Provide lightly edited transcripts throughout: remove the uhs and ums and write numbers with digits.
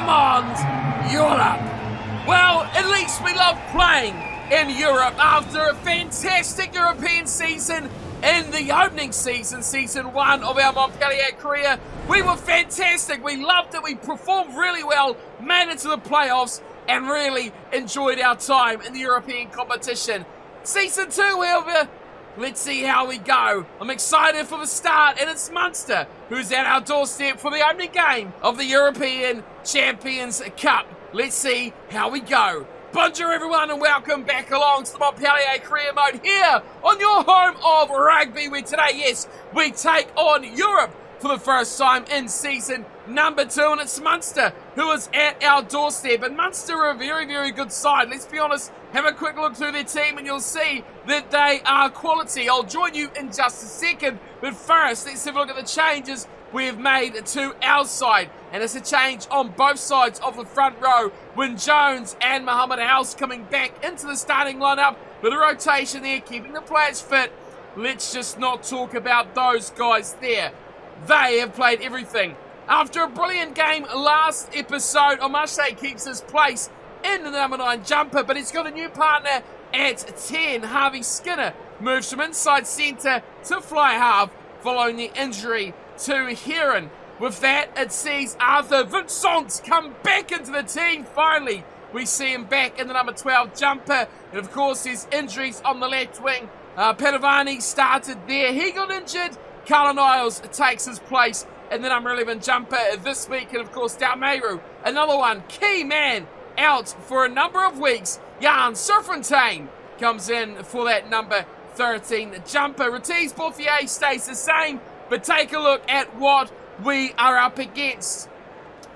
Diamond Europe. Well, at least we love playing in Europe after a fantastic European season in the opening season, season 1 of our Montpellier career. We were fantastic. We loved it. We performed really well, made it to the playoffs, and really enjoyed our time in the European competition. Season 2, however, let's see how we go. I'm excited for the start, and it's Munster who's at our doorstep for the opening game of the European Champions Cup. Let's see how we go. Bonjour everyone and welcome back along to the Montpellier Career Mode here on your home of rugby, where today, yes, we take on Europe for the first time in season number 2, and it's Munster who is at our doorstep. And Munster are a very, very good side. Let's be honest, have a quick look through their team and you'll see that they are quality. I'll join you in just a second, but first, let's have a look at the changes we have made to our side. And it's a change on both sides of the front row, when Jones and Mohamed House coming back into the starting lineup with a rotation there, keeping the players fit. Let's just not talk about those guys there. They have played everything. After a brilliant game last episode, Omashe keeps his place in the number 9 jumper, but he's got a new partner at 10. Harvey Skinner moves from inside centre to fly half following the injury to Heron. With that, it sees Arthur Vincent come back into the team. Finally, we see him back in the number 12 jumper. And of course, there's injuries on the left wing. Padavani started there. He got injured. Carla Niles takes his place in the number 11 jumper this week. And of course, Dalmeiru, another one, key man, out for a number of weeks. Jan Serfontaine comes in for that number 13 jumper. Retiz Bouffier stays the same, but take a look at what we are up against.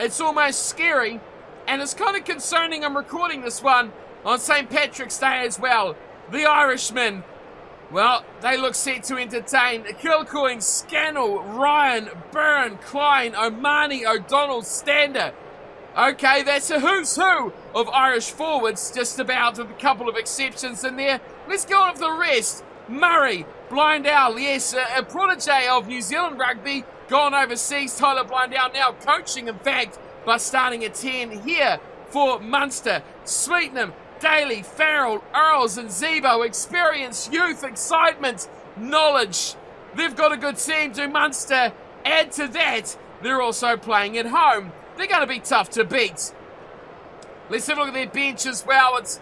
It's almost scary, and it's kind of concerning. I'm recording this one on St. Patrick's Day as well. The Irishmen, well, they look set to entertain. Kilcoyne, Scannell, Ryan, Byrne, Klein, Omani, O'Donnell, Stander. Okay, that's a who's who of Irish forwards, just about, with a couple of exceptions in there. Let's go on with the rest. Murray, Blindell, yes, a protege of New Zealand rugby, gone overseas. Tyler Blindell now coaching, in fact, but starting at 10 here for Munster. Sweetnam, Daly, Farrell, Earls and Zebo, experience, youth, excitement, knowledge. They've got a good team. Do Munster add to that? They're also playing at home. They're going to be tough to beat. Let's have a look at their bench as well. It's,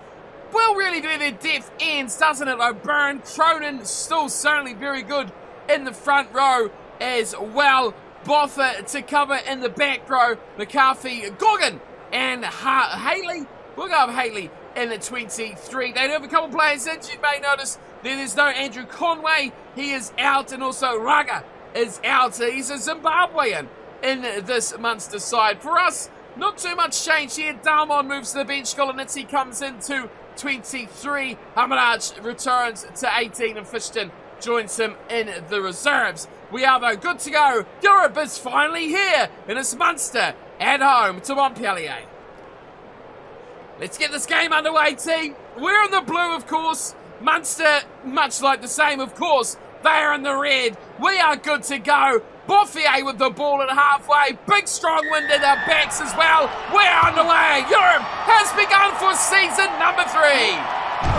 well, really do their depth ends, doesn't it? O'Byrne, Cronin, still certainly very good in the front row as well. Boffa to cover in the back row. McCarthy, Goggin, and Haley. We'll go with Haley in the 23. They do have a couple players in. You may notice there's no Andrew Conway. He is out, and also Raga is out. He's a Zimbabwean in this Munster side. For us, not too much change here. Dalmon moves to the bench. Kolonitsi comes into 23. Hamaraj returns to 18, and Fishton joins him in the reserves. We are, though, good to go. Europe is finally here, and it's Munster at home to Montpellier. Let's get this game underway, team. We're in the blue, of course. Munster, much like the same, of course. They are in the red. We are good to go. Bouffier with the ball at halfway. Big strong wind in our backs as well. We're underway. Europe has begun for season number 3.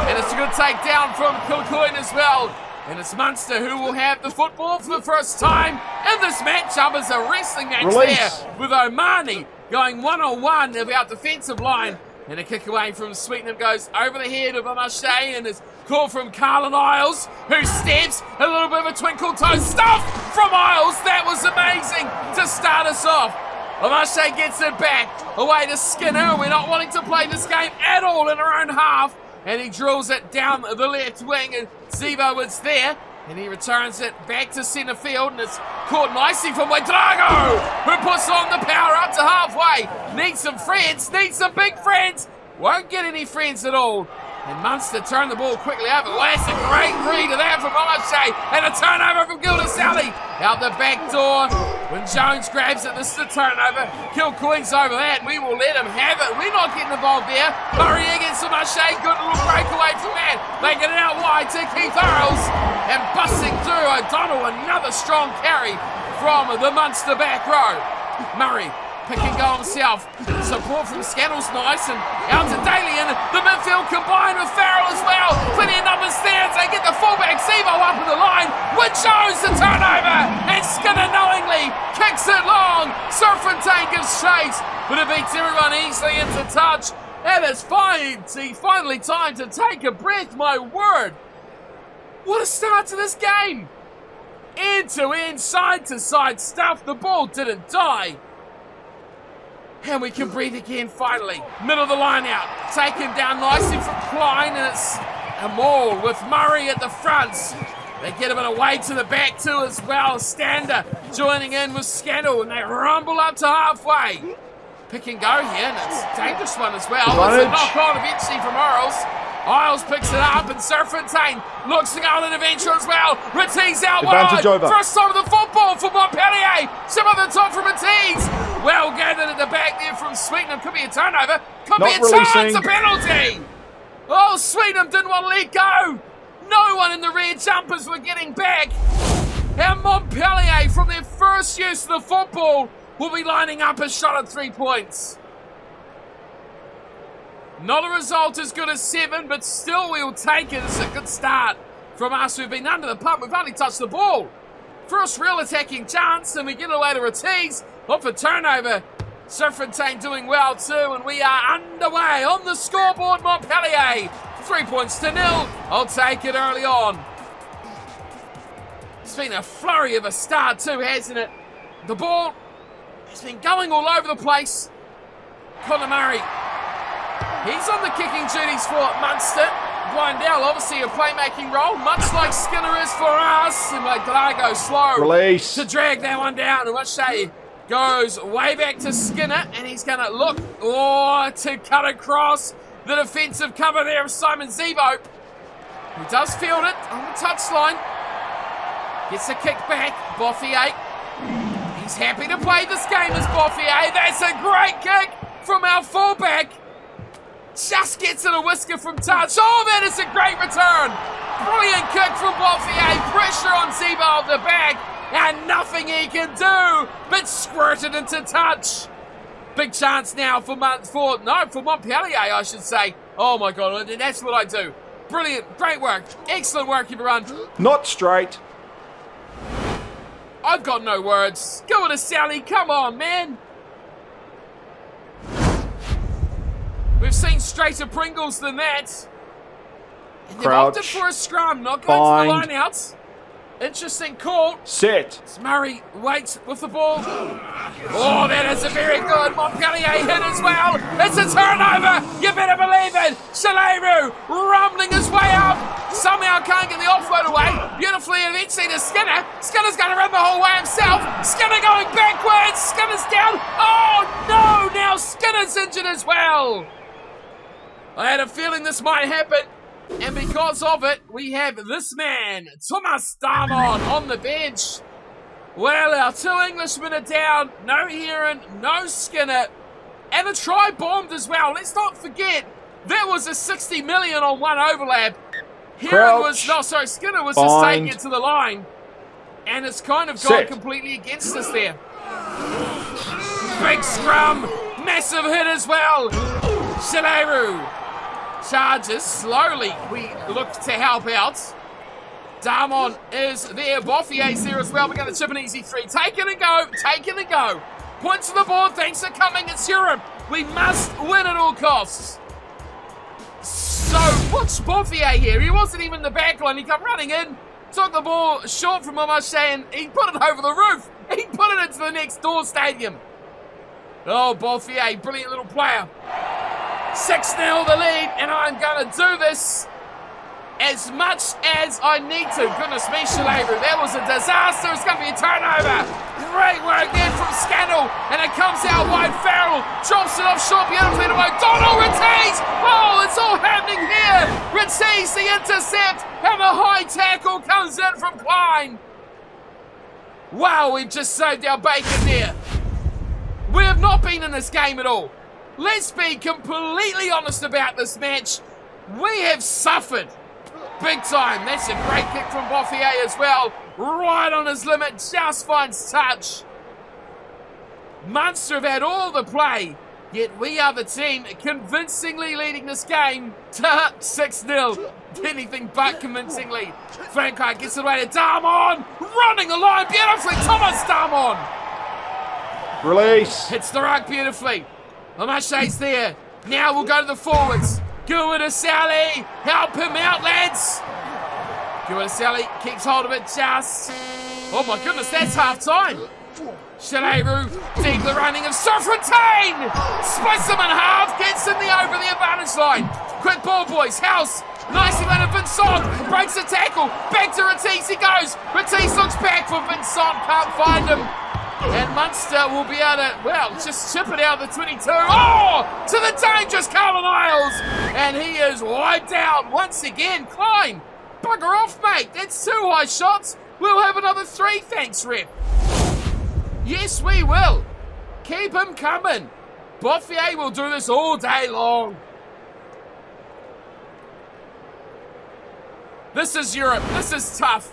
And it's a good takedown from Kilcoyne as well. And it's Munster who will have the football for the first time in this matchup. As a wrestling match there, with Omani going one-on-one of our defensive line. And a kick away from Sweetnam goes over the head of Omashe, and is called from Carlin Isles, who steps, a little bit of a twinkle toe stuff from Isles. That was amazing to start us off. Omashe gets it back, away to Skinner. We're not wanting to play this game at all in our own half. And he drills it down the left wing, and Zebo is there. And he returns it back to centre field, and it's caught nicely from Wadrago, who puts on the power up to halfway. Needs some friends, needs some big friends. Won't get any friends at all. And Munster turn the ball quickly over. Well, that's a great read of that from Omashe. And a turnover from Gildas-Sally. Out the back door. When Jones grabs it, this is a turnover. Kilcoyne's over that. We will let him have it. We're not getting involved there. Murray against Omashe. Good little breakaway from that. They get it out wide to Keith Earls. And busting through O'Donnell. Another strong carry from the Munster back row. Murray Pick and go himself. Support from Scannell's nice, and out to Daly, and the midfield combined with Farrell as well. Plenty of numbers there as they get the fullback Zevo up in the line. Which shows the turnover, and Skinner knowingly kicks it long. Serfontaine gives chase, but it beats everyone easily into touch. And it's finally time to take a breath, my word. What a start to this game. End to end, side to side stuff. The ball didn't die. And we can breathe again finally. Middle of the line out. Taken down nicely from Klein, and it's a maul with Murray at the front. They get a bit away to the back too as well. Stander joining in with Scannell, and they rumble up to halfway. Pick and go here, and it's a dangerous one as well. It's a knock on eventually from Earls. Isles picks it up, and Serfontaine looks to go on an adventure as well. Matisse out wide. First time of the football for Montpellier. Some of the top from Matisse. Well gathered at the back there from Sweetenham. Could be a turnover. Could be a chance. A penalty. Oh, Sweetenham didn't want to let go. No one in the rear jumpers were getting back. And Montpellier, from their first use of the football, will be lining up a shot at 3 points. Not a result as good as 7, but still we'll take it. It's a good start from us who've been under the pump. We've only touched the ball. First real attacking chance, and we get away to Ortiz. Off a turnover. Serfontaine doing well too, and we are underway on the scoreboard. Montpellier, 3 points to 0. I'll take it early on. It's been a flurry of a start too, hasn't it? The ball has been going all over the place. Conor Murray, he's on the kicking duties for Munster. Blindell, obviously a playmaking role, much like Skinner is for us. And Glago slow release to drag that one down. And Wache goes way back to Skinner, and he's going to look to cut across the defensive cover there of Simon Zevo. He does field it on the touchline. Gets a kick back. Boffier. He's happy to play this game as Boffier. That's a great kick from our fullback. Just gets it a whisker from touch. Oh, that is a great return. Brilliant kick from Boffier. Pressure on Zevo off the back. And nothing he can do but squirt it into touch. Big chance now for Montpellier, I should say. Oh my God, that's what I do. Brilliant, great work. Excellent work, everyone. Not straight. I've got no words. Go to Sally, come on, man. We've seen straighter Pringles than that. And they've opted for a scrum, not going to the line out. Interesting call. Set. Murray waits with the ball. Oh, that is a very good Montpellier hit as well. It's a turnover. You better believe it. Shaleru rumbling his way up. Somehow can't get the offload away. Beautifully and eventually to Skinner. Skinner's going to run the whole way himself. Skinner going backwards. Skinner's down. Oh, no. Now Skinner's injured as well. I had a feeling this might happen. And because of it, we have this man, Thomas Damon, on the bench. Well, our 2 Englishmen are down. No Heron, no Skinner. And a try bombed as well. Let's not forget, that was a 60 million on one overlap. Skinner was just taking it to the line. And it's kind of gone completely against us there. Big scrum. Massive hit as well. Shaleru charges slowly. We look to help out. Damon is there. Boffier's there as well. We're going to chip an easy 3. Take it and go. Take it and go. Points to the board. Thanks for coming. It's Europe. We must win at all costs. So, watch Boffier here. He wasn't even in the back line. He come running in. Took the ball short from Momache and he put it over the roof. He put it into the next door stadium. Oh, Boffier. Brilliant little player. 6-0 the lead, and I'm going to do this as much as I need to. Goodness me, Shaleru, that was a disaster. It's going to be a turnover. Great work there from Scannell, and it comes out wide. Farrell drops it off short, beautifully to O'Donnell. Ortiz! Oh, it's all happening here. Ortiz, the intercept, and the high tackle comes in from Klein. Wow, we've just saved our bacon there. We have not been in this game at all. Let's be completely honest about this match. We have suffered big time. That's a great kick from Boffier as well. Right on his limit, just finds touch. Munster have had all the play, yet we are the team convincingly leading this game to 6-0. Anything but convincingly. Franco gets it away to Darmon, running the line beautifully. Thomas Darmon. Release. Hits the ruck beautifully. Omashe's there. Now we'll go to the forwards. Guadasali, help him out, lads. Guadasali keeps hold of it just. Oh my goodness, that's half time. Shaleru, deeply running of Surfontaine. Splits him in half, gets in the over the advantage line. Quick ball, boys. House, nicely landed. Vincent breaks the tackle. Back to Ratisse he goes. Ratisse looks back for Vincent, can't find him. And Munster will be able to, well, just chip it out of the 22. Oh, to the dangerous Carlin Isles. And he is wiped out once again. Klein, bugger off, mate. That's 2 high shots. We'll have another 3, thanks, ref. Yes, we will. Keep him coming. Boffier will do this all day long. This is Europe. This is tough.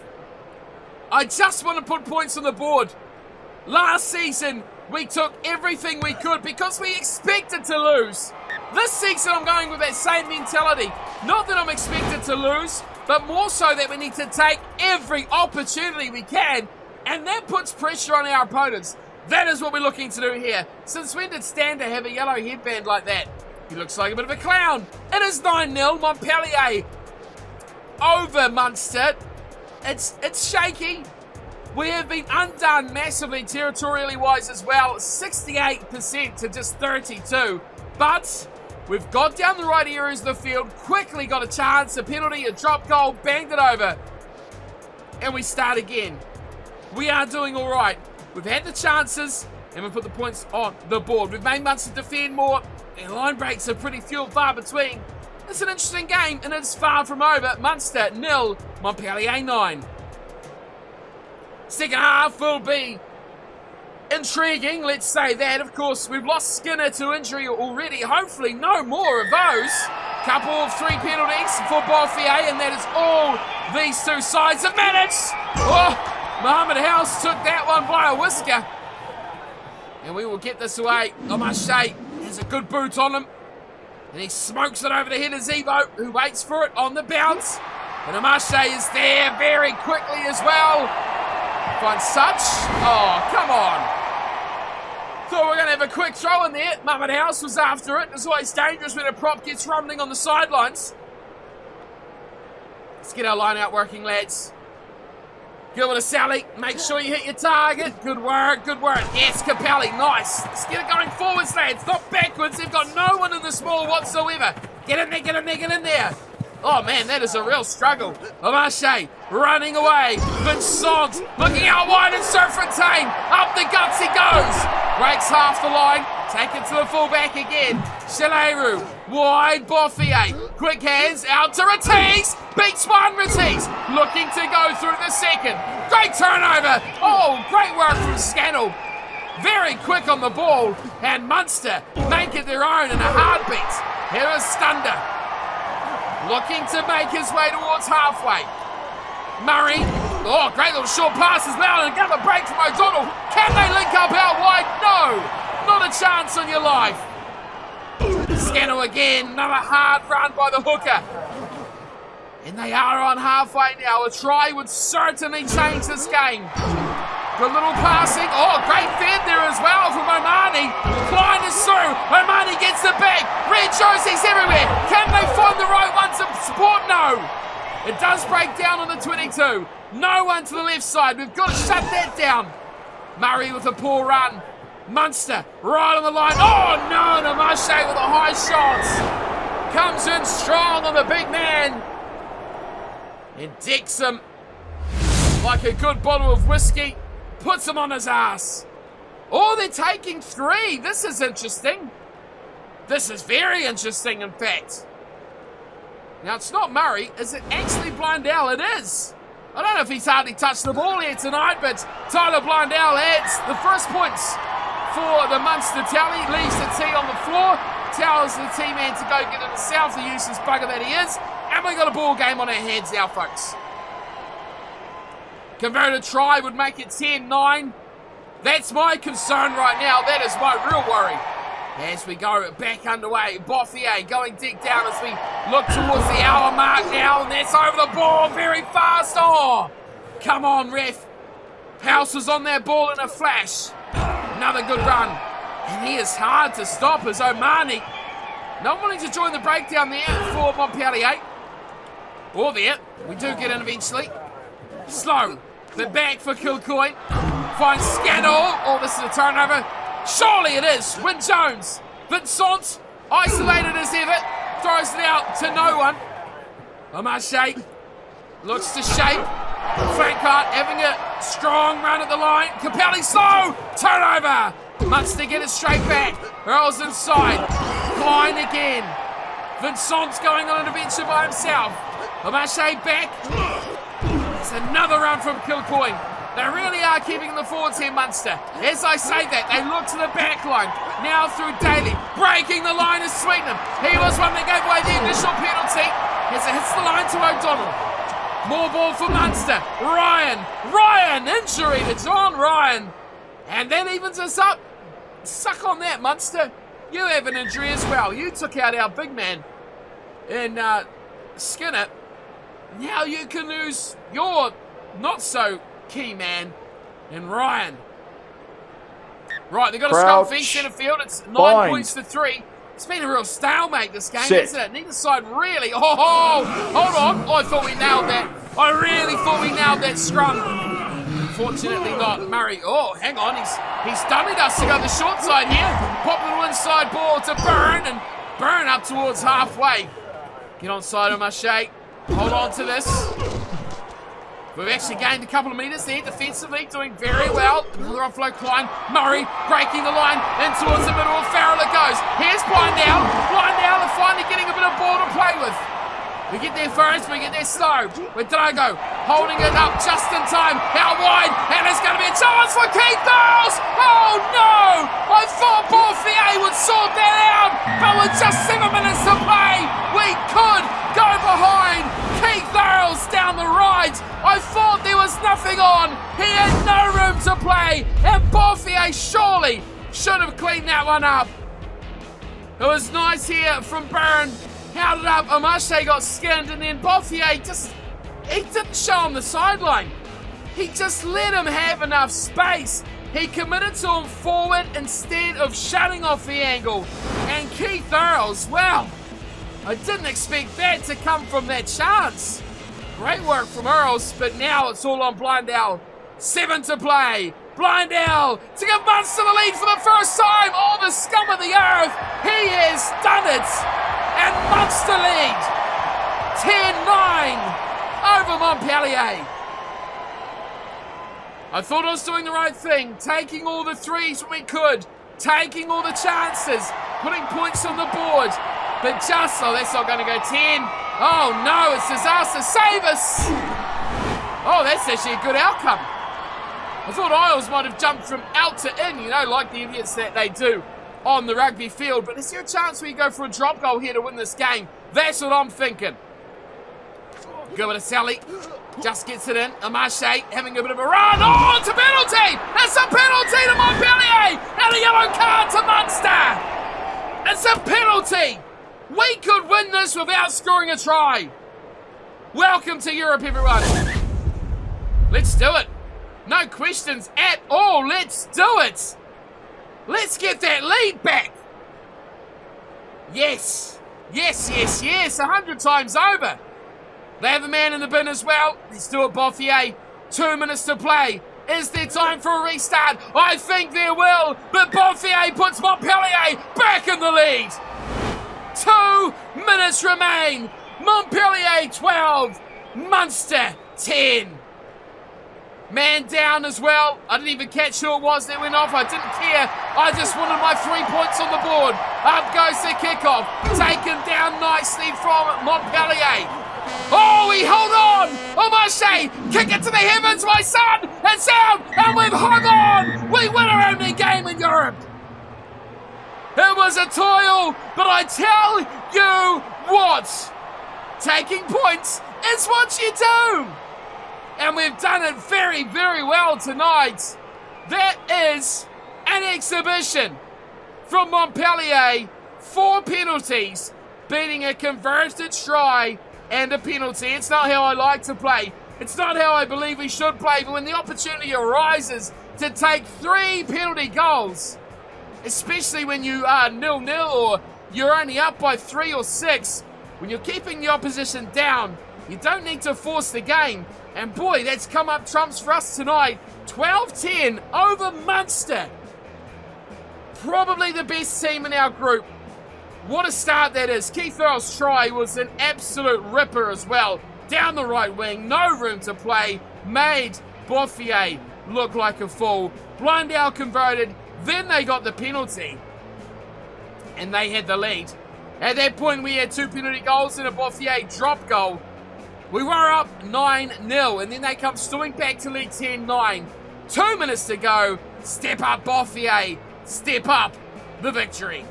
I just want to put points on the board. Last season, we took everything we could because we expected to lose. This season, I'm going with that same mentality. Not that I'm expected to lose, but more so that we need to take every opportunity we can, and that puts pressure on our opponents. That is what we're looking to do here. Since when did Stander have a yellow headband like that? He looks like a bit of a clown. It is 9-0, Montpellier over Munster. It's shaky. We have been undone massively territorially wise as well. 68% to just 32. But we've got down the right areas of the field, quickly got a chance, a penalty, a drop goal, banged it over. And we start again. We are doing all right. We've had the chances, and we've put the points on the board. We've made Munster defend more, and line breaks are pretty few and far between. It's an interesting game, and it's far from over. Munster 0, Montpellier 9. Second half will be intriguing, let's say that. Of course, we've lost Skinner to injury already. Hopefully no more of those. Couple of 3 penalties for Boffier, and that is all these 2 sides have managed. Oh, Mohamed House took that one by a whisker. And we will get this away. Omashe has a good boot on him. And he smokes it over the head of Zebo, who waits for it on the bounce. And Omashe is there very quickly as well. Finds Such. Oh, come on. Thought we were going to have a quick throw in there. Mohamed House was after it. It's always dangerous when a prop gets rumbling on the sidelines. Let's get our line out working, lads. Guadasali, make sure you hit your target. Good work, good work. Yes, Capelli, nice. Let's get it going forwards, lads, not backwards. They've got no one in the small whatsoever. Get in there, get in there, get in there. Oh man, that is a real struggle. Omashe running away. Vincent looking out wide and Surfontaine. Up the guts he goes. Breaks half the line. Take it to the fullback again. Shaleru. Wide Boffier. Quick hands out to Ratisse. Beats one Ratisse. Looking to go through the second. Great turnover. Oh, great work from Scannell. Very quick on the ball. And Munster make it their own in a heartbeat. Here is Stander. Looking to make his way towards halfway. Murray. Oh, great little short pass as well. And another break from O'Donnell. Can they link up out wide? No. Not a chance on your life. Scannell again. Another hard run by the hooker. And they are on halfway now. A try would certainly change this game. Good little passing. Oh, great fed there as well from Omani. Klein is through. Omani gets the bag. Red jerseys everywhere. Can they find the right one to support? No. It does break down on the 22. No one to the left side. We've got to shut that down. Murray with a poor run. Munster right on the line. Oh, no. Namashe with the high shots. Comes in strong on the big man. And decks him like a good bottle of whiskey. Puts him on his ass. Oh, they're taking 3. This is interesting. This is very interesting, in fact. Now, it's not Murray. Is it actually Blundell? It is. I don't know if he's hardly touched the ball here tonight, but Tyler Blundell adds the first points for the Munster tally. Leaves the tee on the floor. Tells the tee man to go get himself, the useless bugger that he is. And we've got a ball game on our hands now, folks. Converted try would make it 10-9. That's my concern right now. That is my real worry. As we go back underway, Montpellier going deep down as we look towards the hour mark now, and that's over the ball very fast. Oh, come on, ref. House was on that ball in a flash. Another good run. And he is hard to stop as Omani not wanting to join the breakdown there for Montpellier. Or there. We do get in eventually. Slow. The back for Kilcoyne. Finds Scannell. Oh, this is a turnover. Surely it is. Wyn Jones. Vincent. Isolated as ever. Throws it out to no one. Omarche looks to shape. Frankart having a strong run at the line. Capelli slow. Turnover. Munster get it straight back. Earls inside. Klein again. Vincent's going on an adventure by himself. Omarche back. It's another run from Kilcoyne. They really are keeping the forwards here, Munster. As I say that, they look to the back line. Now through Daly. Breaking the line is Sweetenham. He was one that gave away the initial penalty. As it hits the line to O'Donnell. More ball for Munster. Ryan, injury to John Ryan. And that evens us up. Suck on that, Munster. You have an injury as well. You took out our big man in Skinner. Now you can lose your not so key man in Ryan. Right, they've got a skull feed centre field. It's 9 points to 3. It's been a real stalemate this game, hasn't it? Neither side really. Oh, hold on. I thought we nailed that. I really thought we nailed that scrum. Unfortunately not. Murray, oh, hang on. He's dummied us to go the short side here. Pop little inside ball to Byrne, and Byrne up towards halfway. Get on side of Marche. Hold on to this. We've actually gained a couple of metres there defensively, doing very well. Another offload Klein. Murray breaking the line in towards the middle of Farrell it goes. Here's Blindale. Blindale are finally getting a bit of ball to play with. We get there first, we get there slow. With Drago holding it up just in time. Out wide, and there's going to be a chance for Keith Earls. Oh no! I thought Montpellier would sort that out, but with just 7 minutes to play, we could go behind. Keith Earls down the right. I thought there was nothing on. He had no room to play, and Montpellier surely should have cleaned that one up. It was nice here from Byrne. Held it up, Omarche got skinned, and then Montpellier he didn't show him the sideline. He just let him have enough space. He committed to him forward instead of shutting off the angle. And Keith Earls, well, I didn't expect that to come from that chance. Great work from Earls, but now it's all on Blindale. 7 to play. Blindale to give Munster the lead for the first time. Oh, the scum of the earth. He has done it. And Munster lead 10-9 over Montpellier. I thought I was doing the right thing, taking all the threes when we could, taking all the chances, putting points on the board. But just, oh, that's not going to go 10. Oh no, it's disaster. Save us. Oh, that's actually a good outcome. I thought Isles might have jumped from out to in, you know, like the idiots that they do on the rugby field. But is there a chance we go for a drop goal here to win this game? That's what I'm thinking. Good with a Sally. Just gets it in. Omarche having a bit of a run. Oh, it's a penalty! It's a penalty to Montpellier! And a yellow card to Munster! It's a penalty! We could win this without scoring a try. Welcome to Europe, everyone. Let's do it. No questions at all. Let's do it. Let's get that lead back. Yes. Yes, yes, yes. 100 times over. They have a man in the bin as well. Let's do it, Montpellier. 2 minutes to play. Is there time for a restart? I think there will. But Montpellier puts Montpellier back in the lead. 2 minutes remain. Montpellier 12. Munster 10. Man down as well. I didn't even catch who it was that went off. I didn't care. I just wanted my 3 points on the board. Up goes the kickoff. Taken down nicely from Montpellier. Oh, we hold on. Omarche, kick it to the heavens, my son. It's out, and we've hung on. We win our only game in Europe. It was a toil, but I tell you what, taking points is what you do. And we've done it very, very well tonight. That is an exhibition from Montpellier. 4 penalties, beating a converted try and a penalty. It's not how I like to play. It's not how I believe we should play. But when the opportunity arises to take 3 penalty goals, especially when you are 0-0 or you're only up by 3 or 6, when you're keeping the opposition down, you don't need to force the game. And boy, that's come up trumps for us tonight. 12-10 over Munster. Probably the best team in our group. What a start that is. Keith Earl's try was an absolute ripper as well. Down the right wing, no room to play. Made Boffier look like a fool. Blundell converted. Then they got the penalty. And they had the lead. At that point, we had 2 penalty goals and a Boffier drop goal. We were up 9-0, and then they come storming back to lead 10-9. 2 minutes to go. Step up, Boffier. Step up the victory.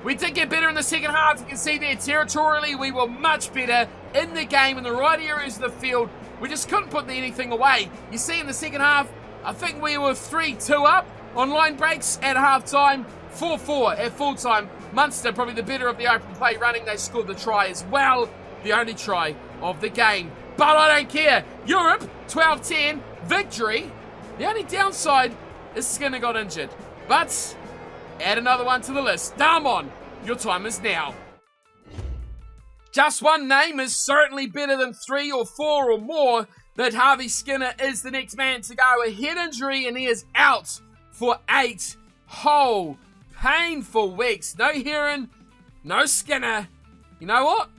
We did get better in the second half. You can see there, territorially, we were much better in the game in the right areas of the field. We just couldn't put anything away. You see in the second half, I think we were 3-2 up on line breaks at half-time, 4-4 at full-time. Munster, probably the better of the open play running. They scored the try as well, the only try of the game. But I don't care. Europe, 12-10, victory. The only downside is Skinner got injured. But add another one to the list. Damon, your time is now. Just one name is certainly better than 3 or 4 or more. That Harvey Skinner is the next man to go. A head injury and he is out for 8 whole painful weeks. No Heron, no Skinner. You know what?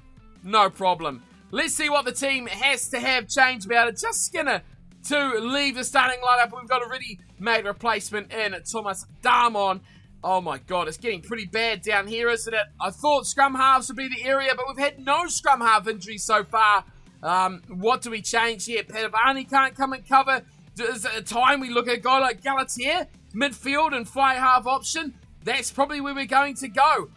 No problem. Let's see what the team has to have changed about it. Just Skinner to leave the starting lineup. We've got a ready-made replacement in Thomas Damon. Oh my God, it's getting pretty bad down here, isn't it? I thought scrum halves would be the area, but we've had no scrum half injuries so far. What do we change here? Padavani can't come and cover. Is it a time we look at a guy like Galatier, midfield and fly half option? That's probably where we're going to go.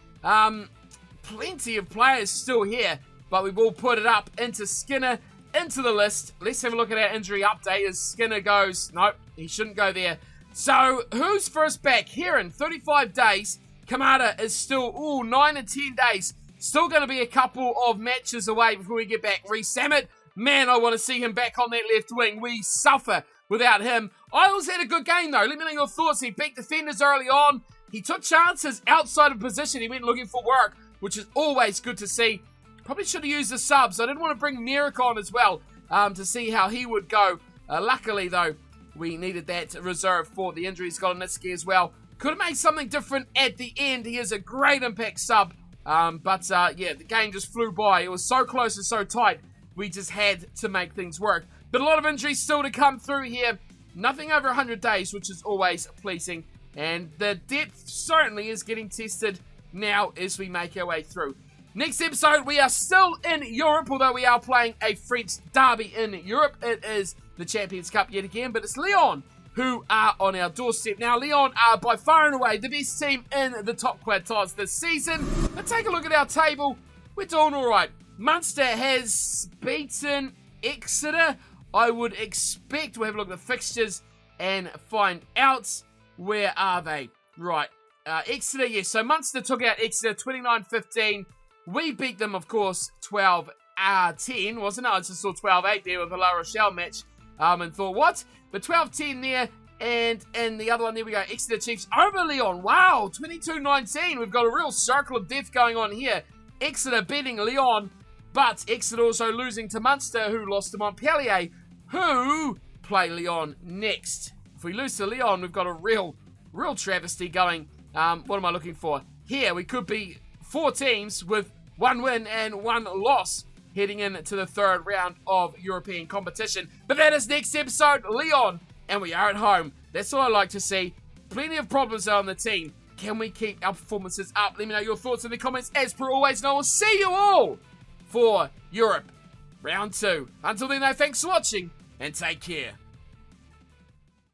Plenty of players still here, but we will put it up into Skinner, into the list. Let's have a look at our injury update as Skinner goes. Nope, he shouldn't go there. So, who's first back? Heron, 35 days. Kamada is still, 9 and 10 days. Still going to be a couple of matches away before we get back. Reece Samet, man, I want to see him back on that left wing. We suffer without him. Isles had a good game, though. Let me know your thoughts. He beat defenders early on. He took chances outside of position. He went looking for work, which is always good to see. Probably should have used the subs. I didn't want to bring Merrick on as well to see how he would go. Luckily, though, we needed that reserve for the injuries. Got Nitsky as well. Could have made something different at the end. He is a great impact sub. Yeah, the game just flew by. It was so close and so tight. We just had to make things work. But a lot of injuries still to come through here. Nothing over 100 days, which is always pleasing. And the depth certainly is getting tested now as we make our way through. Next episode, we are still in Europe, although we are playing a French derby in Europe. It is the Champions Cup yet again, but it's Lyon who are on our doorstep. Now, Lyon are by far and away the best team in the top quartiles this season. But take a look at our table. We're doing all right. Munster has beaten Exeter. I would expect we'll have a look at the fixtures and find out where are they. Right, Exeter, yes. So Munster took out Exeter 29-15. We beat them, of course, 12-10, wasn't it? I just saw 12-8 there with the La Rochelle match and thought, what? But 12-10 there, and the other one, there we go, Exeter Chiefs over Lyon. Wow, 22-19. We've got a real circle of death going on here. Exeter beating Lyon, but Exeter also losing to Munster, who lost to Montpellier, who play Lyon next. If we lose to Lyon, we've got a real travesty going. What am I looking for? Here, we could be 4 teams with 1 win and 1 loss heading into the 3rd round of European competition. But that is next episode, Lyon, and we are at home. That's all I like to see. Plenty of problems on the team. Can we keep our performances up? Let me know your thoughts in the comments as per always, and I will see you all for Europe Round 2. Until then, though, thanks for watching and take care.